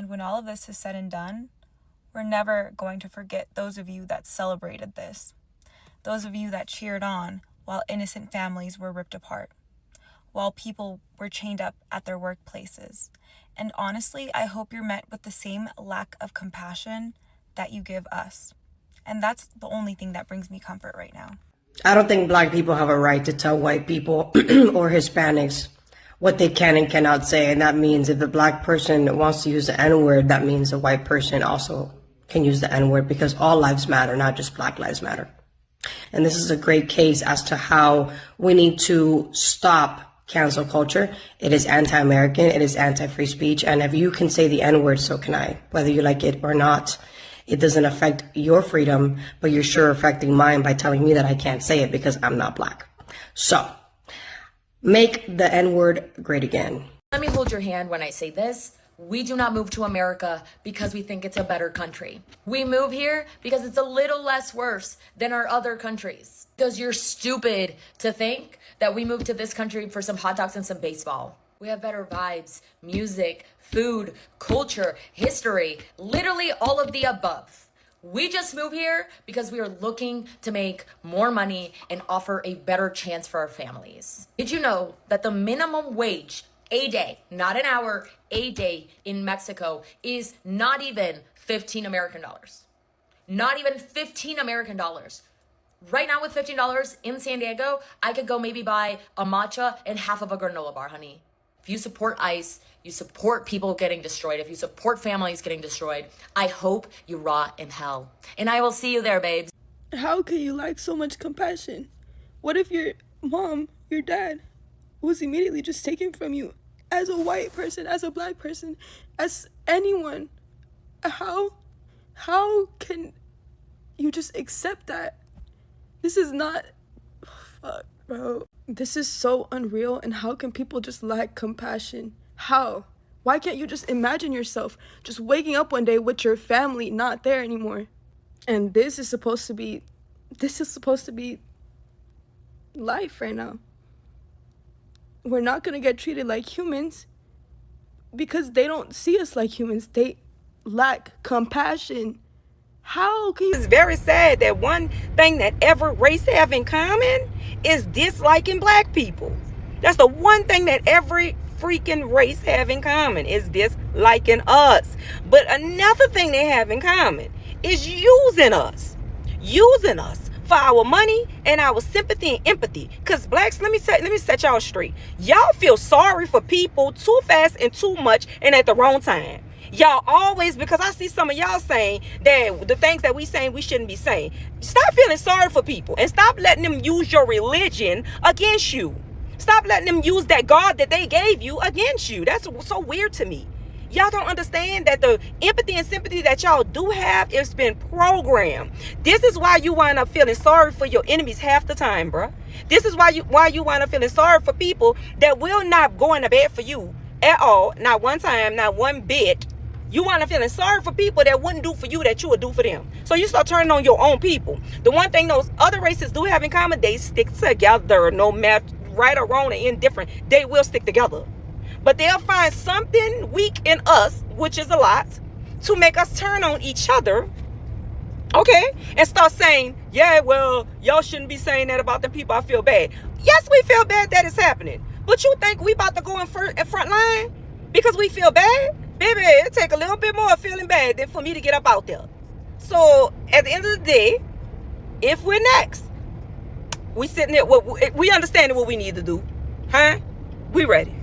And when all of this is said and done, we're never going to forget those of you that celebrated this. Those of you that cheered on while innocent families were ripped apart, while people were chained up at their workplaces. And honestly, I hope you're met with the same lack of compassion that you give us. And that's the only thing that brings me comfort right now. I don't think Black people have a right to tell white people or Hispanics what they can and cannot say. And that means if a Black person wants to use the N-word, that means a white person also can use the N-word, because all lives matter, not just Black lives matter. And this is a great case as to how we need to stop cancel culture. It is anti-American. It is anti-free speech. And if you can say the N-word, so can I, whether you like it or not. It doesn't affect your freedom, but you're sure affecting mine by telling me that I can't say it because I'm not Black. So make the N-word great again. Let me hold your hand when I say this. We do not move to America because we think it's a better country. We move here because it's a little less worse than our other countries. Because you're stupid to think that we moved to this country for some hot dogs and some baseball. We have better vibes, music, food, culture, history, literally all of the above. We just moved here because we are looking to make more money and offer a better chance for our families. Did you know that the minimum wage a day, not an hour, a day in Mexico is not even 15 American dollars? Not even 15 American dollars. Right now with $15 in San Diego, I could go maybe buy a matcha and half of a granola bar, honey. If you support ICE, you support people getting destroyed, if you support families getting destroyed, I hope you rot in hell. And I will see you there, babes. How can you lack so much compassion? What if your mom, your dad, was immediately just taken from you as a white person, as a Black person, as anyone? How can you just accept that? This is not, fuck, bro. This is so unreal. And how can people just lack compassion? How? Why can't you just imagine yourself just waking up one day with your family not there anymore? And this is supposed to be life right now. We're not gonna get treated like humans because they don't see us like humans. They lack compassion. How can you? It's very sad that one thing that every race have in common is disliking Black people. That's the one thing that every freaking race have in common, is disliking us. But another thing they have in common is using us for our money and our sympathy and empathy. Because Blacks, let me set y'all straight. Y'all feel sorry for people too fast and too much and at the wrong time. Y'all always, because I see some of y'all saying that the things that we saying we shouldn't be saying. Stop feeling sorry for people and stop letting them use your religion against you. Stop letting them use that God that they gave you against you. That's so weird to me. Y'all don't understand that the empathy and sympathy that y'all do have, it's been programmed. This is why you wind up feeling sorry for your enemies half the time, bruh. This is why you wind up feeling sorry for people that will not go into bed for you at all. Not one time, not one bit. You wind up feeling sorry for people that wouldn't do for you that you would do for them. So you start turning on your own people. The one thing those other races do have in common, they stick together. No matter right or wrong or indifferent, they will stick together. But they'll find something weak in us, which is a lot, to make us turn on each other, okay? And start saying, yeah, well, y'all shouldn't be saying that about the people. I feel bad. Yes, we feel bad that it's happening. But you think we about to go in front line because we feel bad? Baby, it take a little bit more feeling bad than for me to get up out there. So at the end of the day, if we're next, we sitting there, we understand what we need to do. Huh? We ready.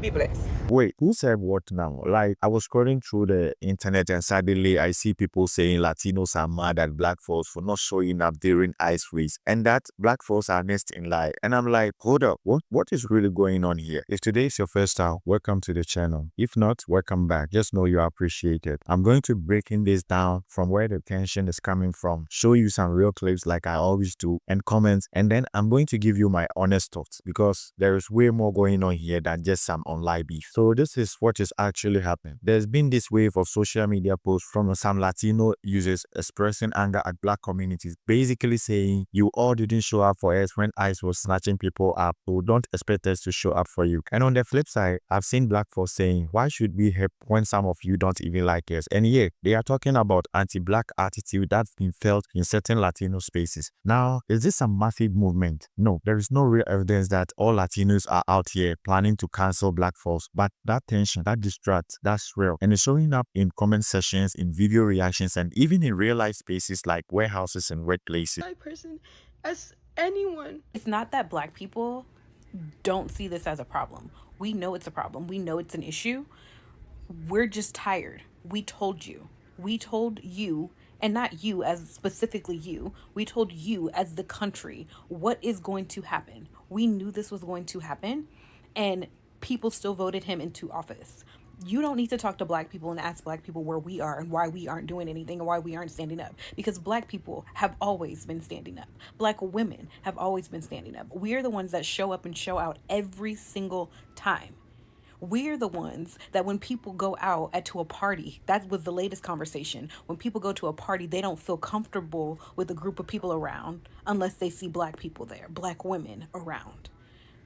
Be blessed. Wait, who said what now? Like, I was scrolling through the internet and suddenly I see people saying Latinos are mad at Black folks for not showing up during ICE race and that Black folks are next in line. And I'm like, hold up, what is really going on here? If today is your first time, welcome to the channel. If not, welcome back. Just know you are appreciated. I'm going to breaking this down from where the tension is coming from, show you some real clips like I always do, and comments, and then I'm going to give you my honest thoughts because there is way more going on here than just some online beef. So this is what is actually happening. There's been this wave of social media posts from some Latino users expressing anger at black communities, basically saying, you all didn't show up for us when ICE was snatching people up, so don't expect us to show up for you. And on the flip side, I've seen black folks saying, why should we help when some of you don't even like us? And yeah, they are talking about anti-black attitude that's been felt in certain Latino spaces. Now, is this a massive movement? No, there is no real evidence that all Latinos are out here planning to cancel black folks, but that tension, that distrust, that's real. And it's showing up in comment sections, in video reactions, and even in real life spaces like warehouses and workplaces. Black person as anyone. It's not that black people don't see this as a problem. We know it's a problem. We know it's an issue. We're just tired. We told you. We told you, and not you as specifically you, we told you as the country what is going to happen. We knew this was going to happen, and people still voted him into office. You don't need to talk to black people and ask black people where we are and why we aren't doing anything and why we aren't standing up, because black people have always been standing up. Black women have always been standing up. We are the ones that show up and show out every single time. We're the ones that when people go out to a party, that was the latest conversation. When people go to a party, they don't feel comfortable with a group of people around unless they see black people there, black women around.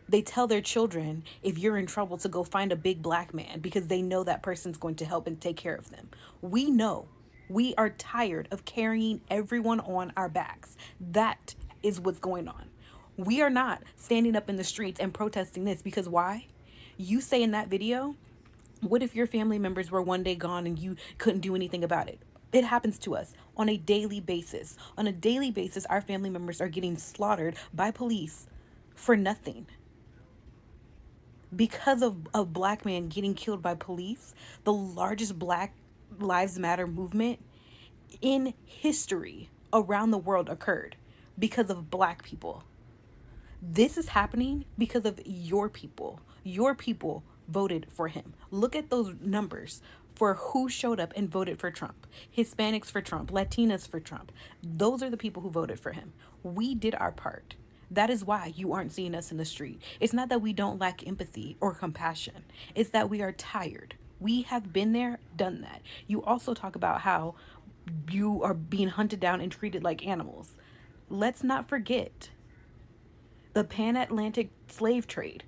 They tell their children, if you're in trouble, to go find a big black man because they know that person's going to help and take care of them. We know. We are tired of carrying everyone on our backs. That is what's going on. We are not standing up in the streets and protesting this because why? You say in that video, what if your family members were one day gone and you couldn't do anything about it? It happens to us on a daily basis. On a daily basis, our family members are getting slaughtered by police for nothing. Because of a black man getting killed by police, the largest Black Lives Matter movement in history around the world occurred because of black people. This is happening because of your people. Your people voted for him. Look at those numbers for who showed up and voted for Trump. Hispanics for Trump, Latinas for Trump. Those are the people who voted for him. We did our part. That is why you aren't seeing us in the street. It's not that we don't lack empathy or compassion. It's that we are tired. We have been there, done that. You also talk about how you are being hunted down and treated like animals. Let's not forget the pan-Atlantic slave trade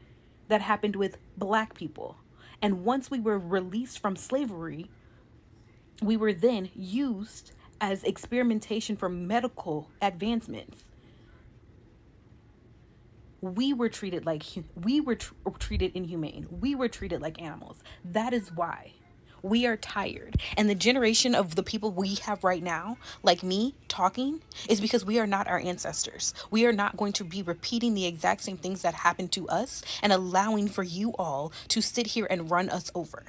that happened with black people. And once we were released from slavery, we were then used as experimentation for medical advancements. We were treated like treated inhumane. We were treated like animals. That is why we are tired. And the generation of the people we have right now, like me talking, is because we are not our ancestors. We are not going to be repeating the exact same things that happened to us and allowing for you all to sit here and run us over.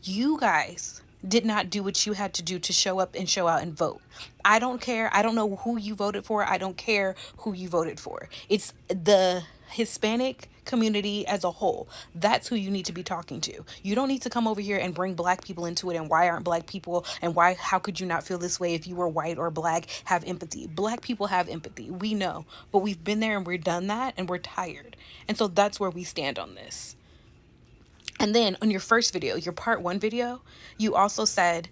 You guys did not do what you had to do to show up and show out and vote. I don't care. I don't know who you voted for. I don't care who you voted for. It's the Hispanic community as a whole. That's who you need to be talking to. You don't need to come over here and bring black people into it and why aren't black people and how could you not feel this way if you were white or black? Have empathy. Black people have empathy. We know, but we've been there and we're done that and we're tired. And so that's where we stand on this. And then on your first video, your part 1 video, you also said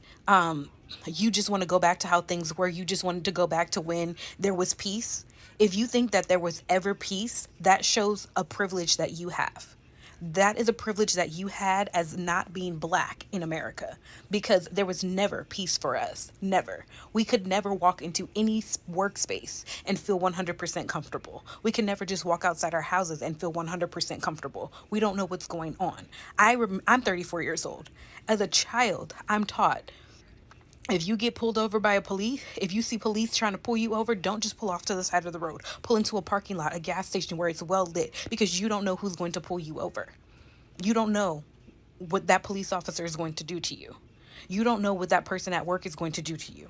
you just want to go back to how things were. You just wanted to go back to when there was peace. If you think that there was ever peace, that shows a privilege that you have. That is a privilege that you had as not being black in America, because there was never peace for us. Never. We could never walk into any workspace and feel 100% comfortable. We can never just walk outside our houses and feel 100% comfortable. We don't know what's going on. I'm 34 years old. As a child, I'm taught, if you get pulled over by if you see police trying to pull you over, don't just pull off to the side of the road. Pull into a parking lot, a gas station where it's well lit, because you don't know who's going to pull you over. You don't know what that police officer is going to do to you. You don't know what that person at work is going to do to you.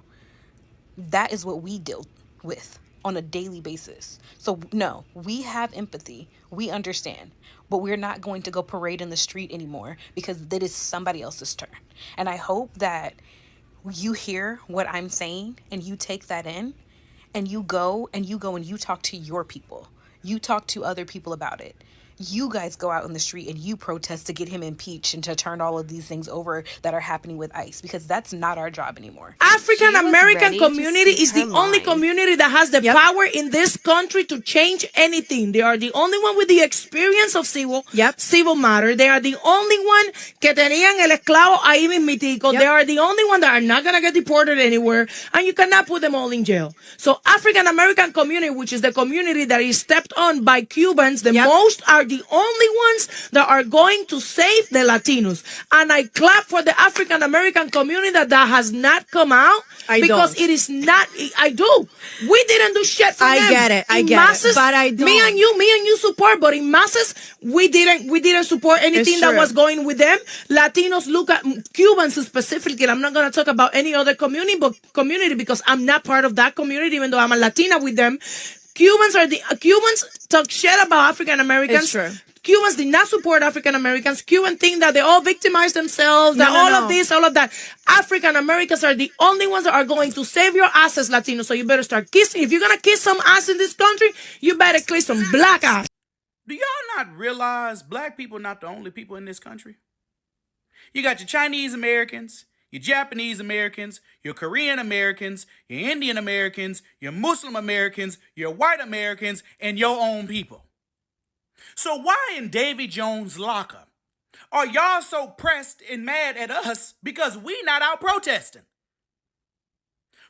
That is what we deal with on a daily basis. So no, we have empathy. We understand, but we're not going to go parade in the street anymore because that is somebody else's turn. And I hope that you hear what I'm saying and you take that in and you go and you talk to your people. You talk to other people about it. You guys go out in the street and you protest to get him impeached and to turn all of these things over that are happening with ICE, because that's not our job anymore. African American community is the only community that has the power in this country to change anything. They are the only one with the experience of civil matter. They are the only one que tenían el esclavo ahí mismitico. They are the only one that are not going to get deported anywhere, and you cannot put them all in jail. So African American community, which is the community that is stepped on by Cubans, the most are the only ones that are going to save the Latinos. And I clap for the African American community that has not come out, because it is not. I do. We didn't do shit for them. I get it, but I don't. Me and you support, but in masses, we didn't support anything that was going with them. Latinos look at Cubans specifically. I'm not going to talk about any other community because I'm not part of that community, even though I'm a Latina with them. Cubans talk shit about African Americans. Cubans did not support African Americans. Cubans think that they all victimize themselves, of this, all of that. African Americans are the only ones that are going to save your asses, Latinos. So you better start kissing. If you're going to kiss some ass in this country, you better kiss some black ass. Do y'all not realize black people are not the only people in this country? You got your Chinese Americans, your Japanese Americans, your Korean Americans, your Indian Americans, your Muslim Americans, your white Americans, and your own people. So why in Davy Jones' locker are y'all so pressed and mad at us because we not out protesting?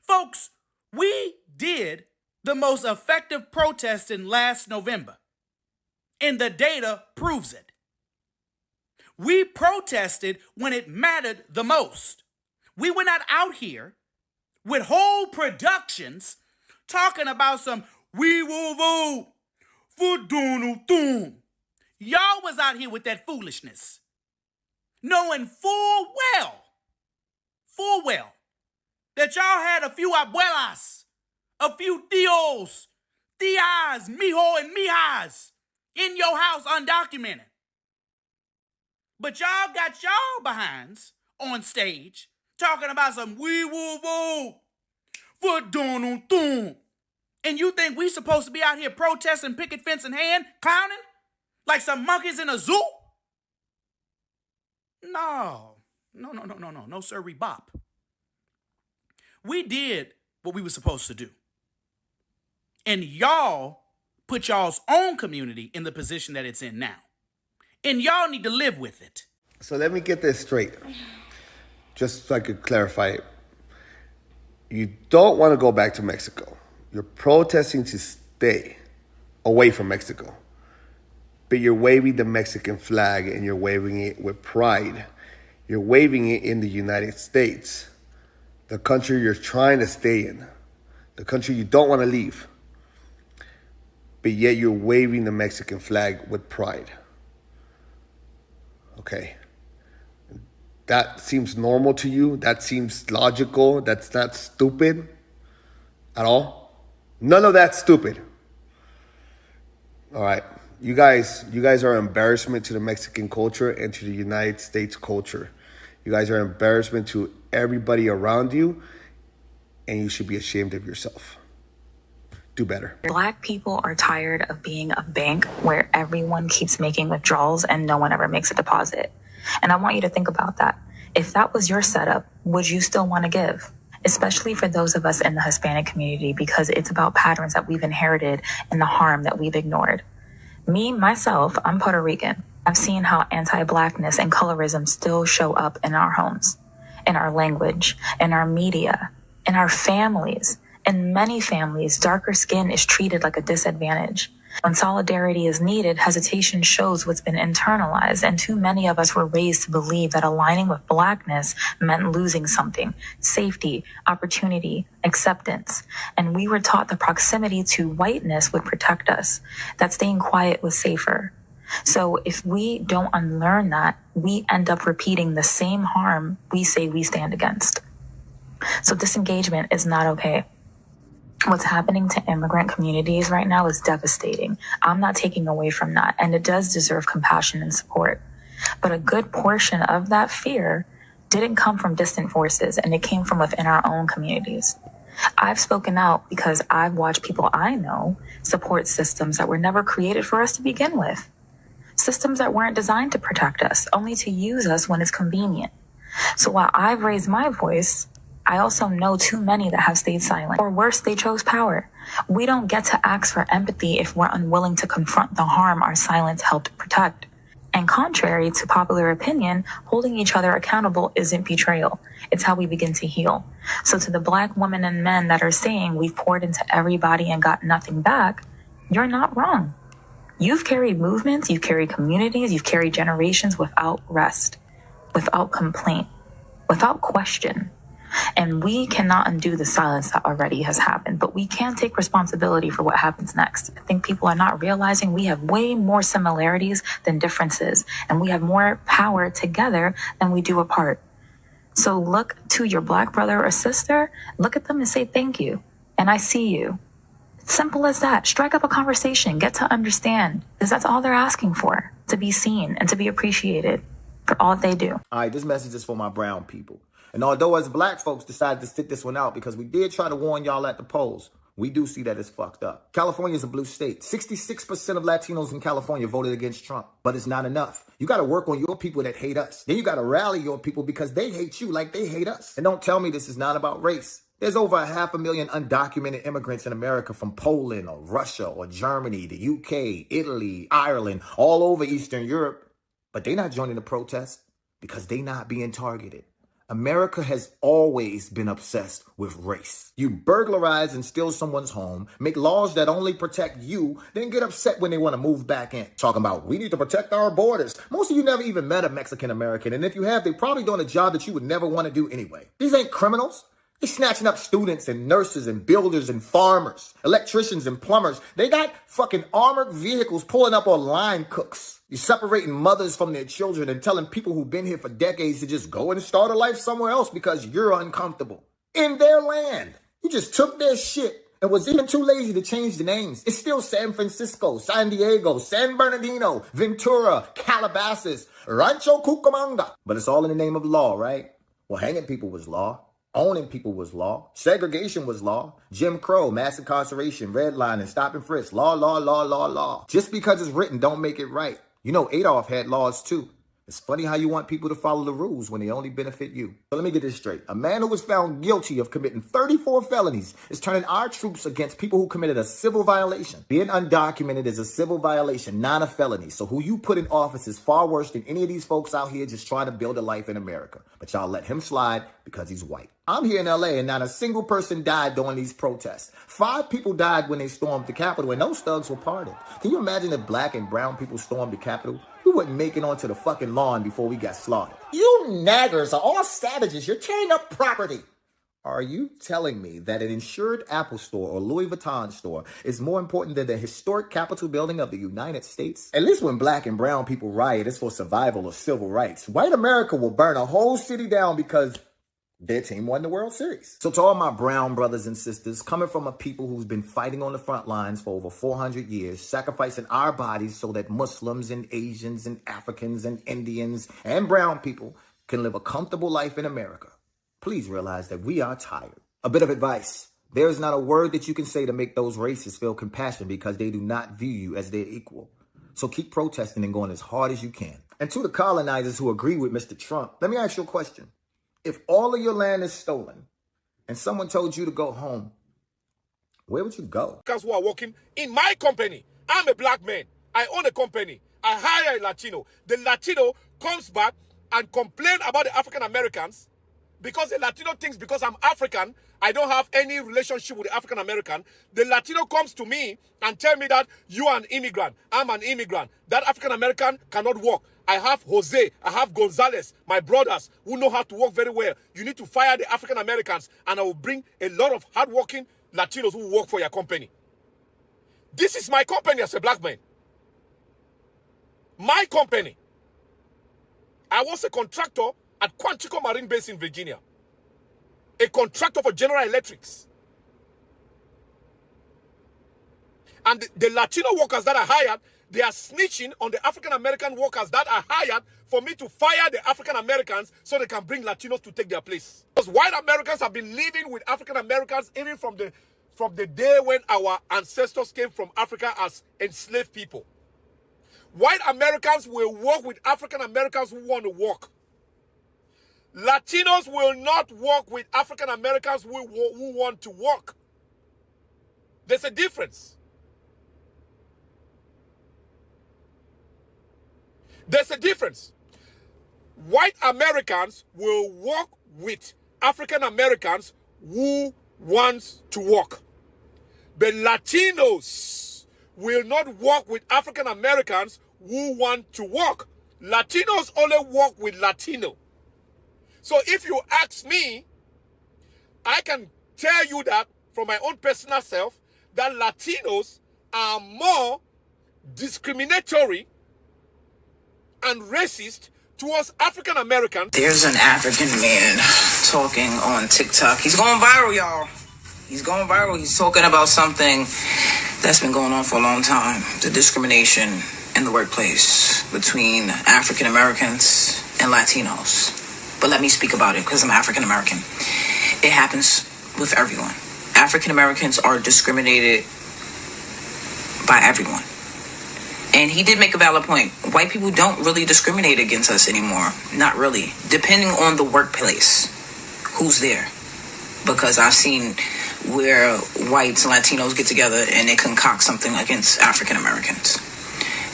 Folks, we did the most effective protesting last November, and the data proves it. We protested when it mattered the most. We were not out here with whole productions talking about some "we will vote for Donald Trump." Y'all was out here with that foolishness, knowing full well, that y'all had a few abuelas, a few tios, tias, mijo, and mijas in your house undocumented. But y'all got y'all behinds on stage talking about some "we will vote for Donald Trump." And you think we supposed to be out here protesting, picket fence in hand, clowning like some monkeys in a zoo? No, sirree bop. We did what we were supposed to do. And y'all put y'all's own community in the position that it's in now. And y'all need to live with it. So let me get this straight, just so I could clarify it. You don't want to go back to Mexico. You're protesting to stay away from Mexico. But you're waving the Mexican flag and you're waving it with pride. You're waving it in the United States, the country you're trying to stay in, the country you don't want to leave. But yet you're waving the Mexican flag with pride. Okay. That seems normal to you? That seems logical? That's not stupid at all? None of that's stupid. All right. You guys are an embarrassment to the Mexican culture and to the United States culture. You guys are an embarrassment to everybody around you, and you should be ashamed of yourself. Do better. Black people are tired of being a bank where everyone keeps making withdrawals and no one ever makes a deposit. And I want you to think about that. If that was your setup, would you still want to give? Especially for those of us in the Hispanic community, because it's about patterns that we've inherited and the harm that we've ignored. Me, myself, I'm Puerto Rican. I've seen how anti-Blackness and colorism still show up in our homes, in our language, in our media, in our families. In many families, darker skin is treated like a disadvantage. When solidarity is needed, hesitation shows what's been internalized, and too many of us were raised to believe that aligning with Blackness meant losing something: safety, opportunity, acceptance. And we were taught the proximity to whiteness would protect us, that staying quiet was safer. So if we don't unlearn that, we end up repeating the same harm we say we stand against. So disengagement is not okay. What's happening to immigrant communities right now is devastating. I'm not taking away from that, and it does deserve compassion and support. But a good portion of that fear didn't come from distant forces, and it came from within our own communities. I've spoken out because I've watched people I know support systems that were never created for us to begin with. systems that weren't designed to protect us, only to use us when it's convenient. So while I've raised my voice, I also know too many that have stayed silent. Or worse, they chose power. We don't get to ask for empathy if we're unwilling to confront the harm our silence helped protect. And contrary to popular opinion, holding each other accountable isn't betrayal. It's how we begin to heal. So to the Black women and men that are saying we've poured into everybody and got nothing back, you're not wrong. You've carried movements, you've carried communities, you've carried generations without rest, without complaint, without question. And we cannot undo the silence that already has happened, but we can take responsibility for what happens next. I think people are not realizing we have way more similarities than differences, and we have more power together than we do apart. So look to your Black brother or sister, look at them and say thank you, and I see you. It's simple as that. Strike up a conversation, get to understand, because that's all they're asking for, to be seen and to be appreciated for all they do. All right, this message is for my brown people. And although as Black folks decided to sit this one out because we did try to warn y'all at the polls, we do see that it's fucked up. California is a blue state. 66% of Latinos in California voted against Trump, but it's not enough. You got to work on your people that hate us. Then you got to rally your people because they hate you like they hate us. And don't tell me this is not about race. There's over 500,000 undocumented immigrants in America from Poland or Russia or Germany, the UK, Italy, Ireland, all over Eastern Europe. But they're not joining the protest because they're not being targeted. America has always been obsessed with race. You burglarize and steal someone's home, make laws that only protect you, then get upset when they want to move back in. Talking about, we need to protect our borders. Most of you never even met a Mexican American, and if you have, they're probably doing a job that you would never want to do anyway. These ain't criminals. They're snatching up students and nurses and builders and farmers, electricians and plumbers. They got fucking armored vehicles pulling up on line cooks. You're separating mothers from their children and telling people who've been here for decades to just go and start a life somewhere else because you're uncomfortable. In their land. You just took their shit and was even too lazy to change the names. It's still San Francisco, San Diego, San Bernardino, Ventura, Calabasas, Rancho Cucamonga. But it's all in the name of law, right? Well, hanging people was law. Owning people was law. Segregation was law. Jim Crow, mass incarceration, redlining, stop and frisk. Law, law, law, law, law. Just because it's written don't make it right. You know, Adolf had laws too. It's funny how you want people to follow the rules when they only benefit you. So let me get this straight. A man who was found guilty of committing 34 felonies is turning our troops against people who committed a civil violation. Being undocumented is a civil violation, not a felony. So who you put in office is far worse than any of these folks out here just trying to build a life in America. But y'all let him slide because he's white. I'm here in LA and not a single person died during these protests. 5 people died when they stormed the Capitol and those thugs were pardoned. Can you imagine if Black and brown people stormed the Capitol? We wouldn't make it onto the fucking lawn before we got slaughtered. You naggers are all savages. You're tearing up property. Are you telling me that an insured Apple store or Louis Vuitton store is more important than the historic Capitol building of the United States? At least when Black and brown people riot, it's for survival or civil rights. White America will burn a whole city down because their team won the World Series. So to all my brown brothers and sisters, coming from a people who's been fighting on the front lines for over 400 years, sacrificing our bodies so that Muslims and Asians and Africans and Indians and brown people can live a comfortable life in America, please realize that we are tired. A bit of advice. There is not a word that you can say to make those racists feel compassion because they do not view you as their equal. So keep protesting and going as hard as you can. And to the colonizers who agree with Mr. Trump, let me ask you a question. If all of your land is stolen and someone told you to go home, where would you go? Because who are working in my company. I'm a Black man. I own a company. I hire a Latino. The Latino comes back and complain about the African Americans because the Latino thinks because I'm African, I don't have any relationship with the African American. The Latino comes to me and tell me that you are an immigrant. I'm an immigrant. That African American cannot work. I have Jose, I have Gonzalez, my brothers who know how to work very well. You need to fire the African Americans and I will bring a lot of hardworking Latinos who work for your company. This is my company as a Black man. My company. I was a contractor at Quantico Marine Base in Virginia. A contractor for General Electrics. And the Latino workers that I hired, they are snitching on the African-American workers that are hired for me to fire the African-Americans so they can bring Latinos to take their place. Because white Americans have been living with African-Americans even from the day when our ancestors came from Africa as enslaved people. White Americans will work with African Americans who want to work. Latinos will not work with African Americans who want to work. There's a difference. There's a difference. White Americans will work with African Americans who want to work. But Latinos will not work with African Americans who want to work. Latinos only work with Latino. So if you ask me, I can tell you that from my own personal self, that Latinos are more discriminatory and racist towards African Americans. There's an African man talking on TikTok. He's going viral, y'all. He's going viral. He's talking about something that's been going on for a long time. The discrimination in the workplace between African Americans and Latinos. But let me speak about it because I'm African American. It happens with everyone. African Americans are discriminated by everyone. And he did make a valid point. White people don't really discriminate against us anymore. Not really. Depending on the workplace, who's there. Because I've seen where whites and Latinos get together and they concoct something against African Americans.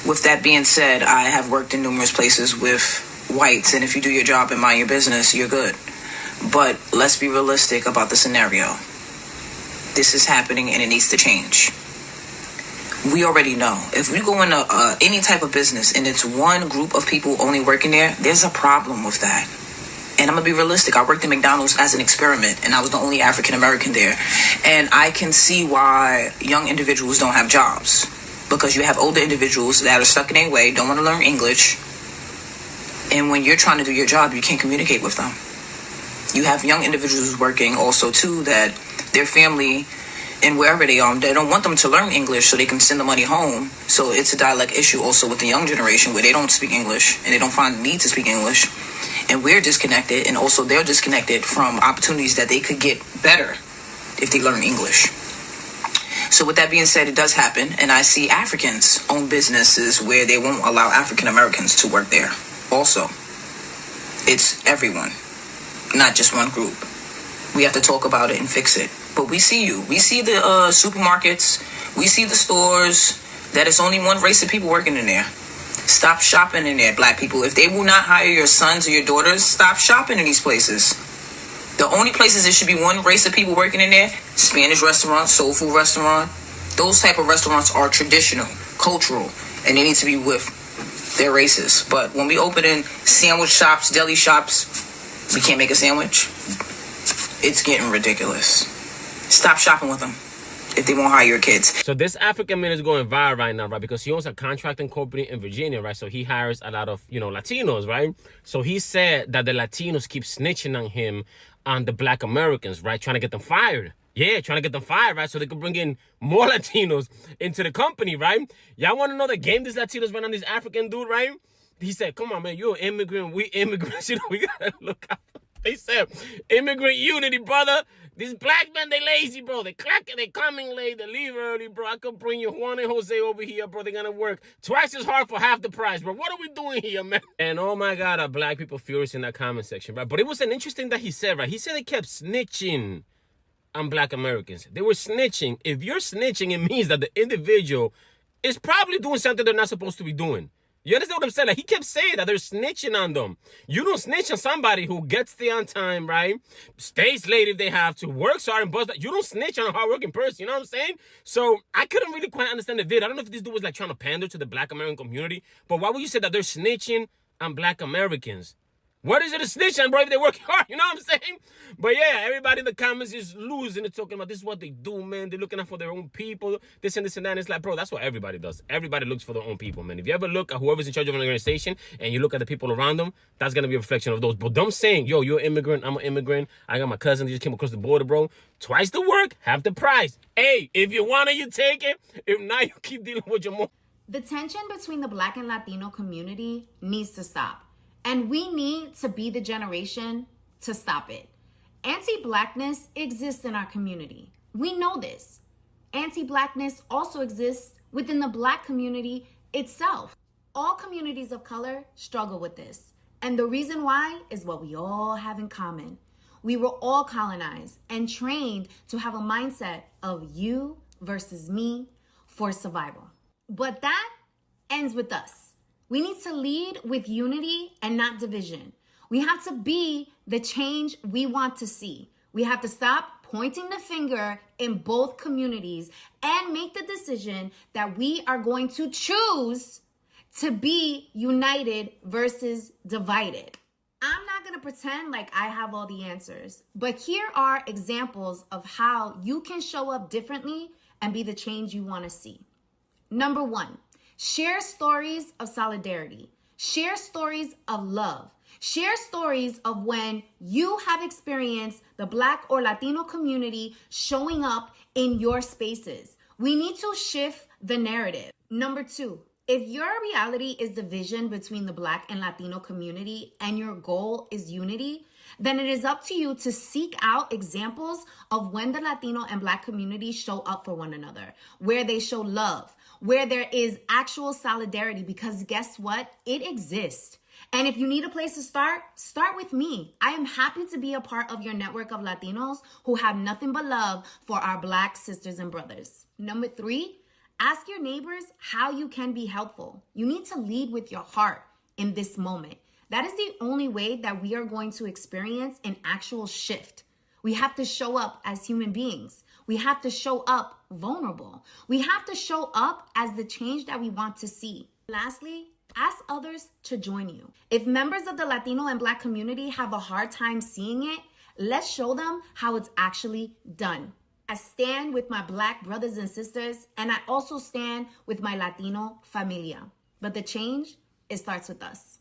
With that being said, I have worked in numerous places with whites, and if you do your job and mind your business, you're good. But let's be realistic about the scenario. This is happening and it needs to change. We already know if we go into any type of business and it's one group of people only working there, there's a problem with that. And I'm gonna be realistic. I worked in McDonald's as an experiment and I was the only African American there. And I can see why young individuals don't have jobs, because you have older individuals that are stuck in their way, don't want to learn English. And when you're trying to do your job, you can't communicate with them. You have young individuals working also too that their family and wherever they are, they don't want them to learn English so they can send the money home. So it's a dialect issue also with the young generation where they don't speak English and they don't find the need to speak English. And we're disconnected, and also they're disconnected from opportunities that they could get better if they learn English. So with that being said, it does happen. And I see Africans own businesses where they won't allow African Americans to work there. Also, it's everyone, not just one group. We have to talk about it and fix it. But we see you. We see the supermarkets. We see the stores that it's only one race of people working in there. Stop shopping in there, black people. If they will not hire your sons or your daughters, stop shopping in these places. The only places there should be one race of people working in there, Spanish restaurant, soul food restaurant. Those type of restaurants are traditional, cultural, and they need to be with their races. But when we open in sandwich shops, deli shops, we can't make a sandwich. It's getting ridiculous. Stop shopping with them if they won't hire your kids. So this African man is going viral right now, right? Because he owns a contracting company in Virginia, right? So he hires a lot of, Latinos, right? So he said that the Latinos keep snitching on him on the black Americans, right? Trying to get them fired. Yeah, trying to get them fired, right? So they could bring in more Latinos into the company, right? Y'all want to know the game these Latinos run on this African dude, right? He said, come on, man, you're an immigrant. We immigrants, we got to look out. They said, immigrant unity, brother. These black men, they lazy, bro. They clack, they coming late, they leave early, bro. I could bring you Juan and Jose over here, bro. They're gonna work twice as hard for half the price, bro. What are we doing here, man? And oh my God, are black people furious in that comment section, right? But it was an interesting that he said, right? He said they kept snitching on black Americans. They were snitching. If you're snitching, it means that the individual is probably doing something they're not supposed to be doing. You understand what I'm saying? Like, he kept saying that they're snitching on them. You don't snitch on somebody who gets there on time, right? Stays late if they have to, works hard and bust. You don't snitch on a hardworking person, you know what I'm saying? So I couldn't really quite understand the vid. I don't know if this dude was like trying to pander to the black American community, but why would you say that they're snitching on black Americans? What is it a snitch on, bro, if they work hard? You know what I'm saying? But yeah, everybody in the comments is losing and talking about this is what they do, man. They're looking out for their own people, this and that. And it's like, bro, that's what everybody does. Everybody looks for their own people, man. If you ever look at whoever's in charge of an organization and you look at the people around them, that's going to be a reflection of those. But them saying, yo, you're an immigrant, I'm an immigrant, I got my cousin that just came across the border, bro. Twice the work, half the price. Hey, if you want it, you take it. If not, you keep dealing with your mom. The tension between the Black and Latino community needs to stop. And we need to be the generation to stop it. Anti-Blackness exists in our community. We know this. Anti-Blackness also exists within the Black community itself. All communities of color struggle with this. And the reason why is what we all have in common. We were all colonized and trained to have a mindset of you versus me for survival. But that ends with us. We need to lead with unity and not division. We have to be the change we want to see. We have to stop pointing the finger in both communities and make the decision that we are going to choose to be united versus divided. I'm not going to pretend like I have all the answers, but here are examples of how you can show up differently and be the change you want to see. Number 1, share stories of solidarity. Share stories of love. Share stories of when you have experienced the Black or Latino community showing up in your spaces. We need to shift the narrative. Number 2, if your reality is division between the Black and Latino community and your goal is unity, then it is up to you to seek out examples of when the Latino and Black communities show up for one another, where they show love, where there is actual solidarity, because guess what? It exists. And if you need a place to start with me. I am happy to be a part of your network of Latinos who have nothing but love for our Black sisters and brothers. Number 3, ask your neighbors how you can be helpful. You need to lead with your heart in this moment. That is the only way that we are going to experience an actual shift. We have to show up as human beings. We have to show up vulnerable. We have to show up as the change that we want to see. Lastly, ask others to join you. If members of the Latino and Black community have a hard time seeing it, let's show them how it's actually done. I stand with my Black brothers and sisters, and I also stand with my Latino familia. But the change, it starts with us.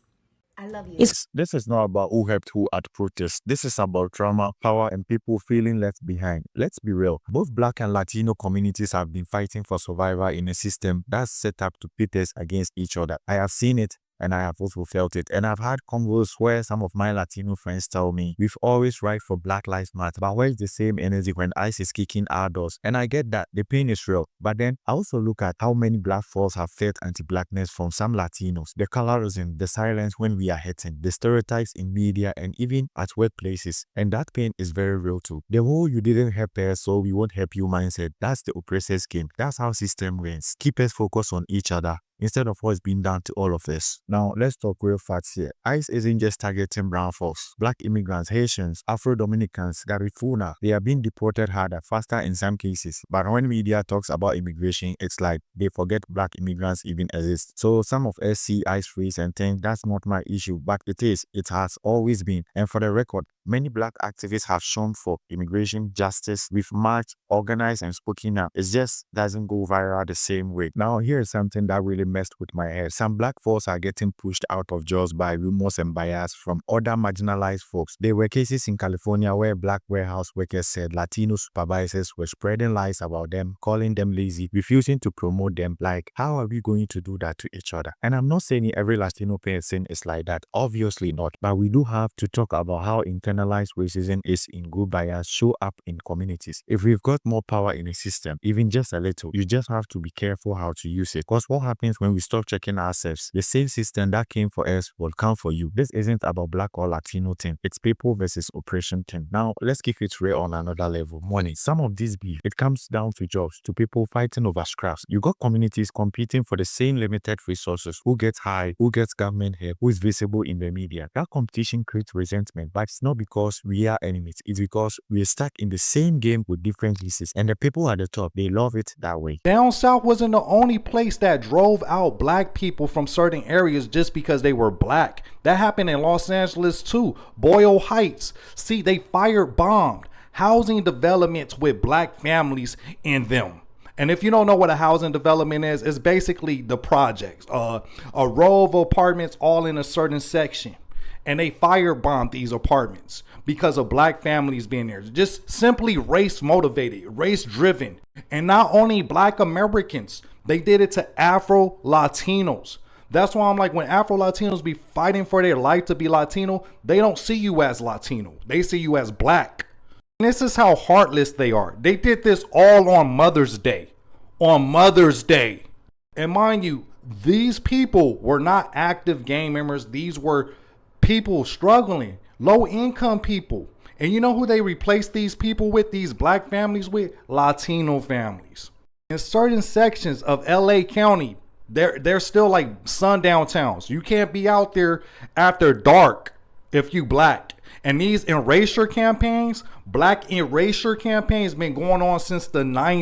I love you. This is not about who helped who at protests. This is about trauma, power, and people feeling left behind. Let's be real. Both Black and Latino communities have been fighting for survival in a system that's set up to pit us against each other. I have seen it, and I have also felt it. And I've had convos where some of my Latino friends tell me, we've always right for Black Lives Matter, but where's the same energy when ICE is kicking our doors? And I get that, the pain is real. But then I also look at how many Black folks have felt anti-Blackness from some Latinos, the colorism, the silence when we are hurting, the stereotypes in media, and even at workplaces. And that pain is very real too. The whole you didn't help us, so we won't help you mindset, that's the oppressor's game. That's how system wins. Keep us focused on each other instead of what's being done to all of us. Now, let's talk real facts here. ICE isn't just targeting brown folks. Black immigrants, Haitians, Afro-Dominicans, Garifuna, they are being deported harder, faster in some cases. But when media talks about immigration, it's like they forget Black immigrants even exist. So some of us see ICE freeze and think that's not my issue, but it is. It has always been. And for the record, many Black activists have shown for immigration justice. We've marched, organized, and spoken up. It just doesn't go viral the same way. Now, here's something that really messed with my head. Some Black folks are getting pushed out of jobs by rumors and bias from other marginalized folks. There were cases in California where Black warehouse workers said Latino supervisors were spreading lies about them, calling them lazy, refusing to promote them. Like, how are we going to do that to each other? And I'm not saying every Latino person is like that, obviously not, but we do have to talk about how internalized racism is in group bias show up in communities. If we've got more power in a system, even just a little, you just have to be careful how to use it. Because what happens when we stop checking ourselves? The same system that came for us will come for you. This isn't about Black or Latino thing. It's people versus oppression thing. Now, let's keep it real on another level. Money. Some of this beef, it comes down to jobs, to people fighting over scraps. You got communities competing for the same limited resources. Who gets high? Who gets government help? Who is visible in the media? That competition creates resentment, but it's not because we are enemies. It's because we're stuck in the same game with different leases. And the people at the top, they love it that way. Down South wasn't the only place that drove out Black people from certain areas just because they were Black. That happened in Los Angeles too. Boyle Heights. See, they firebombed housing developments with Black families in them. And if you don't know what a housing development is, it's basically the projects, a row of apartments all in a certain section. And they firebombed these apartments because of Black families being there. Just simply race motivated, race driven. And not only Black Americans, they did it to Afro Latinos. That's why I'm like, when Afro Latinos be fighting for their life to be Latino, they don't see you as Latino. They see you as Black. And this is how heartless they are. They did this all on Mother's Day. On Mother's Day. And mind you, These people were not active gang members. These were people struggling, low income people. And you know who they replaced these people with, these black families with? Latino families. In certain sections of LA County, they're still like sundown towns. You can't be out there after dark if you black. And these erasure campaigns, black erasure campaigns, been going on since the 90s.